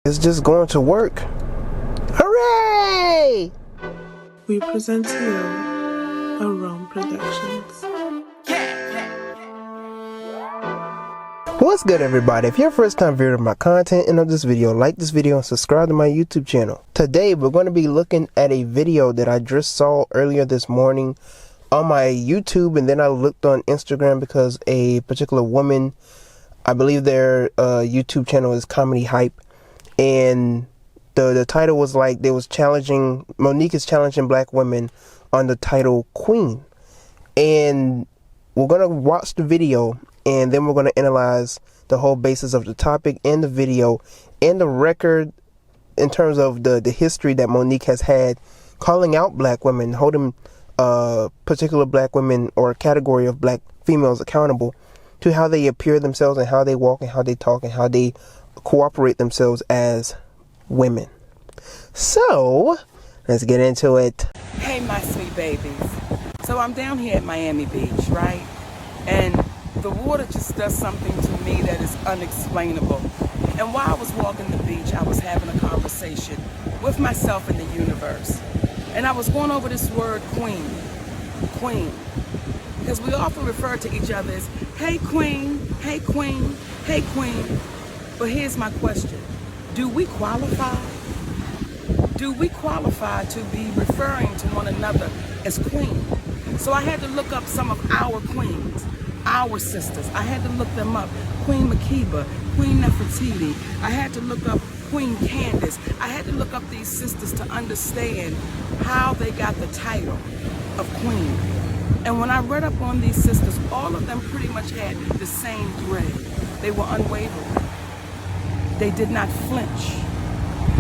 It's just going to work. Hooray! We present to you Arome Productions. What's good, everybody? If you're a first time viewer of my content and of this video, like this video and subscribe to my YouTube channel. Today we're going to be looking at a video that I just saw earlier this morning on my YouTube, and then I looked on Instagram because a particular woman, I believe their YouTube channel is Comedy Hype, and the title was like they was challenging, Monique is challenging black women on the title Queen. And we're going to watch the video, and then we're going to analyze the whole basis of the topic and the video and the record in terms of the history that Monique has had calling out black women, holding particular black women or a category of black females accountable to how they appear themselves and how they walk and how they talk and how they cooperate themselves as women. So let's get into it. Hey, my sweet babies. So I'm down here at Miami Beach, right? And the water just does something to me that is unexplainable. And while I was walking the beach, I was having a conversation with myself and the universe. And I was going over this word queen. Queen. Because we often refer to each other as, hey queen, hey queen, hey queen. But here's my question. Do we qualify? Do we qualify to be referring to one another as queen? So I had to look up some of our queens, our sisters. I had to look them up. Queen Makeba, Queen Nefertiti. I had to look up Queen Candace. I had to look up these sisters to understand how they got the title of queen. And when I read up on these sisters, all of them pretty much had the same thread. They were unwavering. They did not flinch.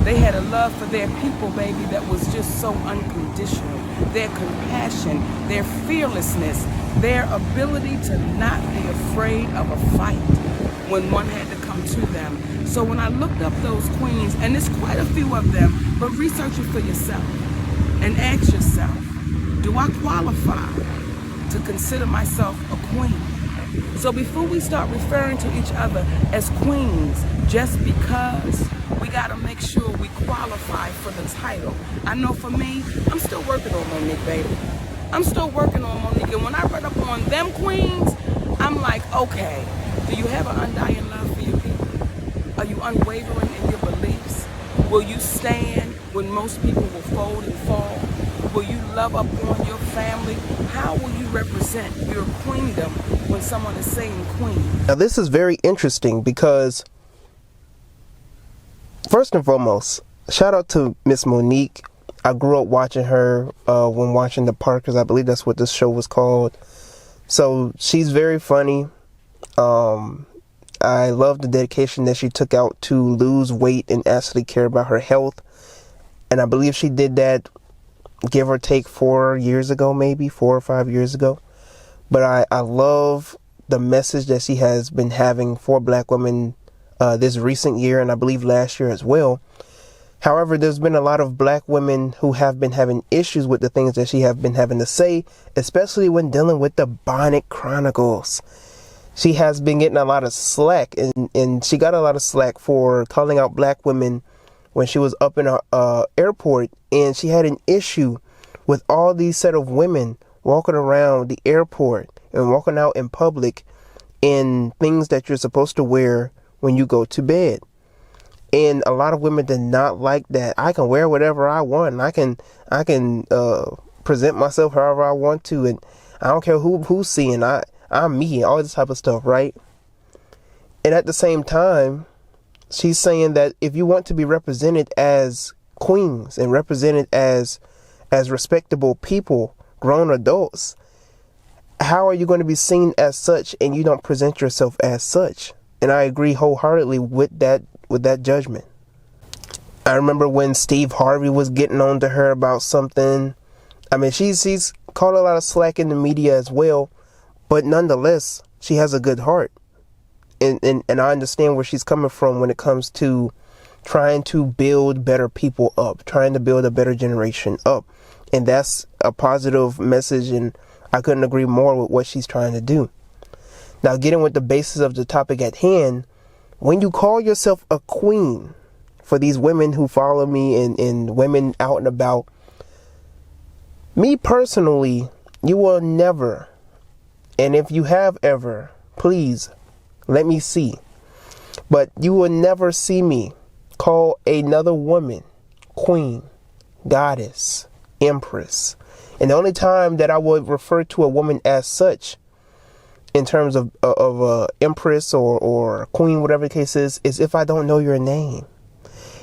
They had a love for their people, baby, that was just so unconditional. Their compassion, their fearlessness, their ability to not be afraid of a fight when one had to come to them. So when I looked up those queens, and there's quite a few of them, but research it for yourself and ask yourself, do I qualify to consider myself a queen? So before we start referring to each other as queens, just because, we gotta make sure we qualify for the title. I know for me, I'm still working on Monique, baby. I'm still working on Monique, and when I read up on them queens, I'm like, okay, do you have an undying love for your people? Are you unwavering in your beliefs? Will you stand when most people will fold and fall? Will you love up on your family? How will you represent your queendom when someone is saying queen? Now this is very interesting because first and foremost, shout out to Miss Monique. I grew up watching her when watching The Parkers. I believe that's what this show was called. So she's very funny. I love the dedication that she took out to lose weight and actually care about her health. And I believe she did that, give or take 4 years ago, maybe 4 or 5 years ago. But I love the message that she has been having for black women this recent year, and I believe last year as well. However, there's been a lot of black women who have been having issues with the things that she have been having to say, especially when dealing with the Bonnet Chronicles. She has been getting a lot of slack, and she got a lot of slack for calling out black women when she was up in a airport, and she had an issue with all these set of women walking around the airport and walking out in public in things that you're supposed to wear when you go to bed. And a lot of women did not like that. I can wear whatever I want. I can present myself however I want to, and I don't care who's seeing. I'm me, all this type of stuff, right? And at the same time, she's saying that if you want to be represented as queens and represented as respectable people, grown adults, how are you going to be seen as such and you don't present yourself as such? And I agree wholeheartedly with that judgment. I remember when Steve Harvey was getting on to her about something. I mean, she's caught a lot of slack in the media as well, but nonetheless, she has a good heart. And I understand where she's coming from when it comes to trying to build better people up, trying to build a better generation up. And that's a positive message, and I couldn't agree more with what she's trying to do. Now, getting with the basis of the topic at hand, when you call yourself a queen, for these women who follow me and women out and about. Me personally, you will never, and if you have ever, please let me see. But you will never see me call another woman queen, goddess, empress. And the only time that I would refer to a woman as such, in terms of empress or queen, whatever the case is if I don't know your name.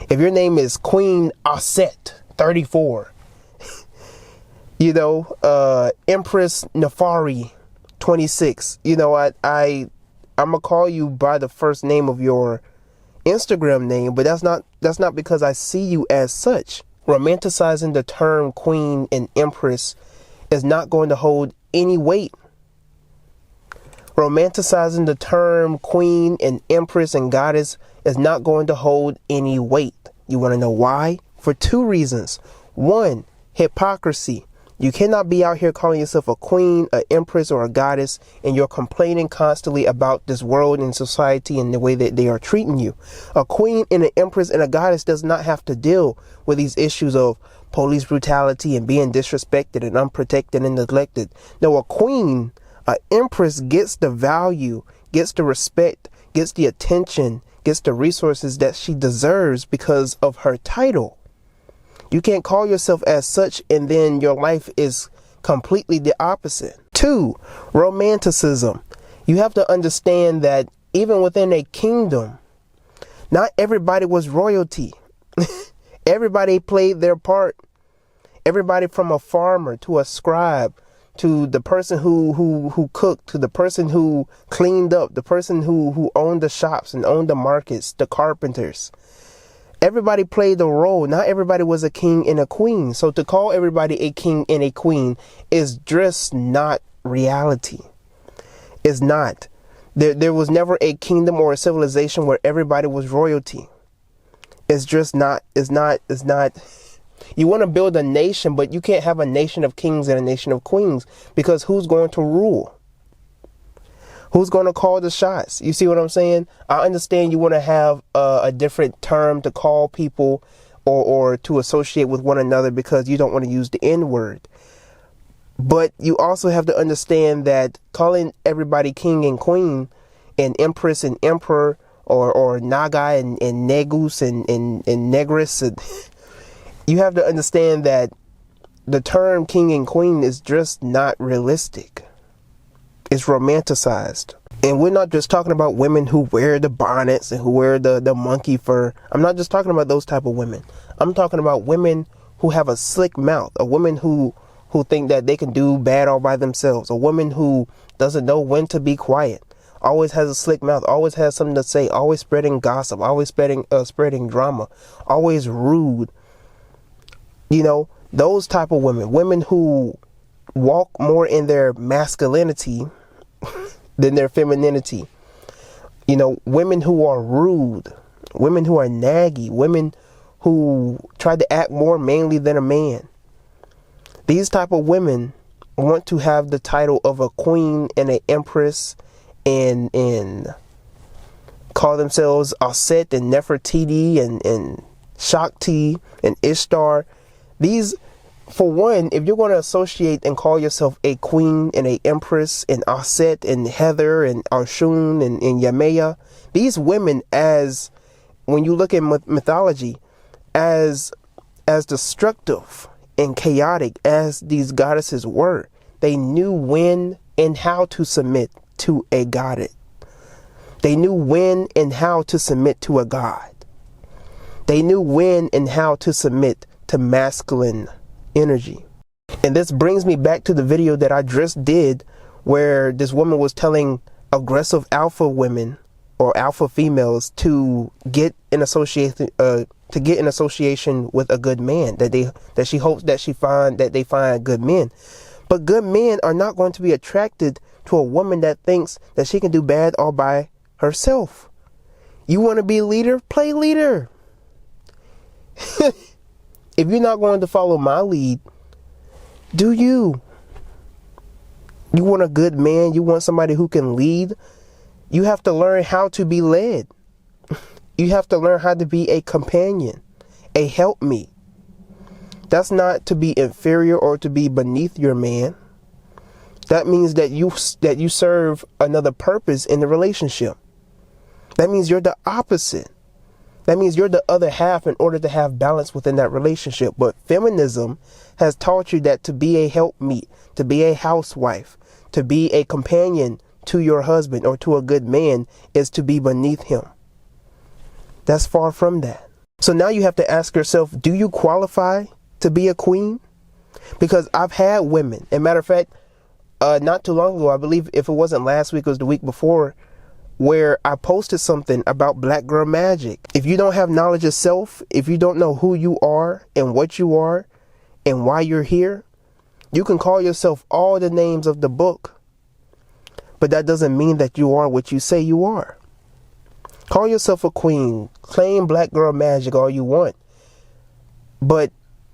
If your name is Queen Aset 34, Empress Nefari 26, I'm gonna call you by the first name of your Instagram name, but that's not because I see you as such. Romanticizing the term queen and empress is not going to hold any weight. Romanticizing the term queen and empress and goddess is not going to hold any weight. You want to know why? For two reasons. One, hypocrisy. You cannot be out here calling yourself a queen, an empress, or a goddess, and you're complaining constantly about this world and society and the way that they are treating you. A queen and an empress and a goddess does not have to deal with these issues of police brutality and being disrespected and unprotected and neglected. No, a queen, an empress gets the value, gets the respect, gets the attention, gets the resources that she deserves because of her title. You can't call yourself as such and then your life is completely the opposite. Two, romanticism. You have to understand that even within a kingdom, not everybody was royalty. Everybody played their part. Everybody from a farmer to a scribe to the person who cooked, to the person who cleaned up, the person who owned the shops and owned the markets, the carpenters. Everybody played a role. Not everybody was a king and a queen. So to call everybody a king and a queen is just not reality. It's not. There was never a kingdom or a civilization where everybody was royalty. It's just not. It's not. You want to build a nation, but you can't have a nation of kings and a nation of queens, because who's going to rule? Who's going to call the shots? You see what I'm saying? I understand you want to have a different term to call people or to associate with one another because you don't want to use the N word. But you also have to understand that calling everybody king and queen and empress and emperor or Naga and Negus and Negress, you have to understand that the term king and queen is just not realistic. It's romanticized. And we're not just talking about women who wear the bonnets and who wear the monkey fur. I'm not just talking about those type of women. I'm talking about women who have a slick mouth, a woman who think that they can do bad all by themselves, a woman who doesn't know when to be quiet, always has a slick mouth, always has something to say, always spreading gossip, always spreading drama, always rude. Those type of women who walk more in their masculinity than their femininity. Women who are rude, women who are naggy, women who try to act more manly than a man. These type of women want to have the title of a queen and an empress and call themselves Aset and Nefertiti and Shakti and Ishtar. These, for one, if you're going to associate and call yourself a queen and a empress and Aset and Heather and Arshun and Yamea, these women, as when you look at mythology, as destructive and chaotic as these goddesses were, they knew when and how to submit to a goddess. They knew when and how to submit to a god. They knew when and how to submit to masculine energy. And this brings me back to the video that I just did, where this woman was telling aggressive alpha women or alpha females to get in association with a good man, that she hopes that they find good men. But good men are not going to be attracted to a woman that thinks that she can do bad all by herself. You want to be a leader? Play leader. If you're not going to follow my lead, do you? You want a good man? You want somebody who can lead? You have to learn how to be led. You have to learn how to be a companion, a helpmeet. That's not to be inferior or to be beneath your man. That means that you serve another purpose in the relationship. That means you're the opposite. That means you're the other half in order to have balance within that relationship. But feminism has taught you that to be a helpmeet, to be a housewife, to be a companion to your husband or to a good man is to be beneath him. That's far from that. So now you have to ask yourself, do you qualify to be a queen? Because I've had women, and matter of fact, not too long ago, I believe if it wasn't last week, it was the week before, where I posted something about Black Girl Magic. If you don't have knowledge of self, if you don't know who you are and what you are and why you're here, you can call yourself all the names of the book, but that doesn't mean that you are what you say you are. Call yourself a queen, claim Black Girl Magic all you want, but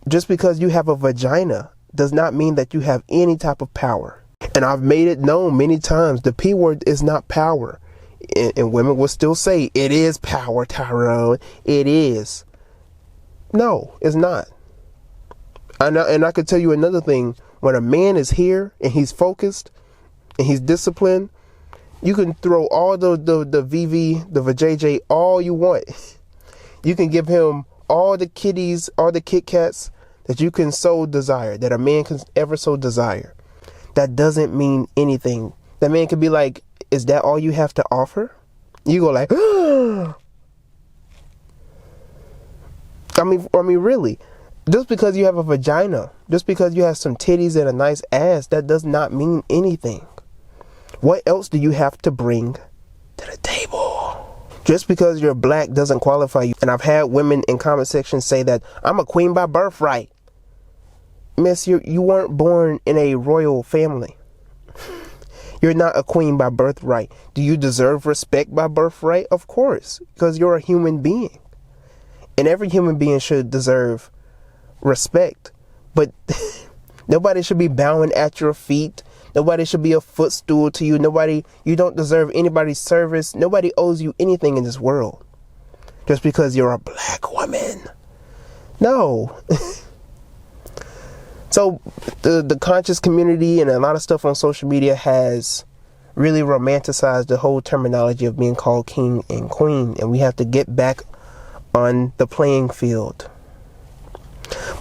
just because you have a vagina does not mean that you have any type of power. And I've made it known many times, the P word is not power. And women will still say, it is power, Tyrone. It is. No, it's not. And I can tell you another thing. When a man is here and he's focused and he's disciplined, you can throw all the VV, the vajayjay, all you want. You can give him all the kitties, all the Kit Kats that you can so desire, that a man can ever so desire. That doesn't mean anything. That man could be like, is that all you have to offer? You go like, I mean, really, just because you have a vagina, just because you have some titties and a nice ass, that does not mean anything. What else do you have to bring to the table? Just because you're black doesn't qualify you. And I've had women in comment sections say that I'm a queen by birthright. Miss, you weren't born in a royal family. You're not a queen by birthright. Do you deserve respect by birthright? Of course, because you're a human being. And every human being should deserve respect. But nobody should be bowing at your feet. Nobody should be a footstool to you. You don't deserve anybody's service. Nobody owes you anything in this world. Just because you're a black woman. No. So the conscious community and a lot of stuff on social media has really romanticized the whole terminology of being called king and queen. And we have to get back on the playing field.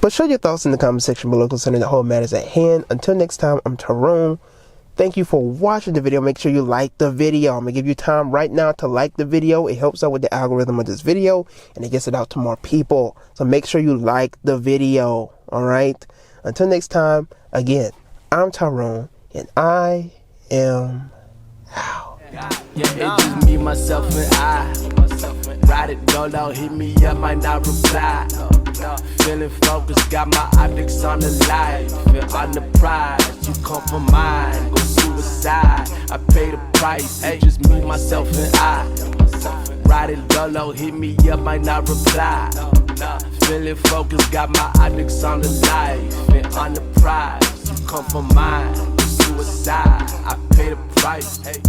But show your thoughts in the comment section below concerning the whole matters at hand. Until next time, I'm Tyrone. Thank you for watching the video. Make sure you like the video. I'm going to give you time right now to like the video. It helps out with the algorithm of this video and it gets it out to more people. So make sure you like the video. All right. Until next time, again, I'm Tyrone and I am out. Yeah, it's just me, myself, and I. Ride it, go low, hit me up, might not reply. Feeling focused, got my optics on the life. And on the prize, you compromise, go suicide. I pay the price, it's just me, myself, and I. Ride it, go low, hit me up, might not reply. Feeling focused, got my optics on the life. And on the prize, you compromise, go suicide. I pay the price, hey.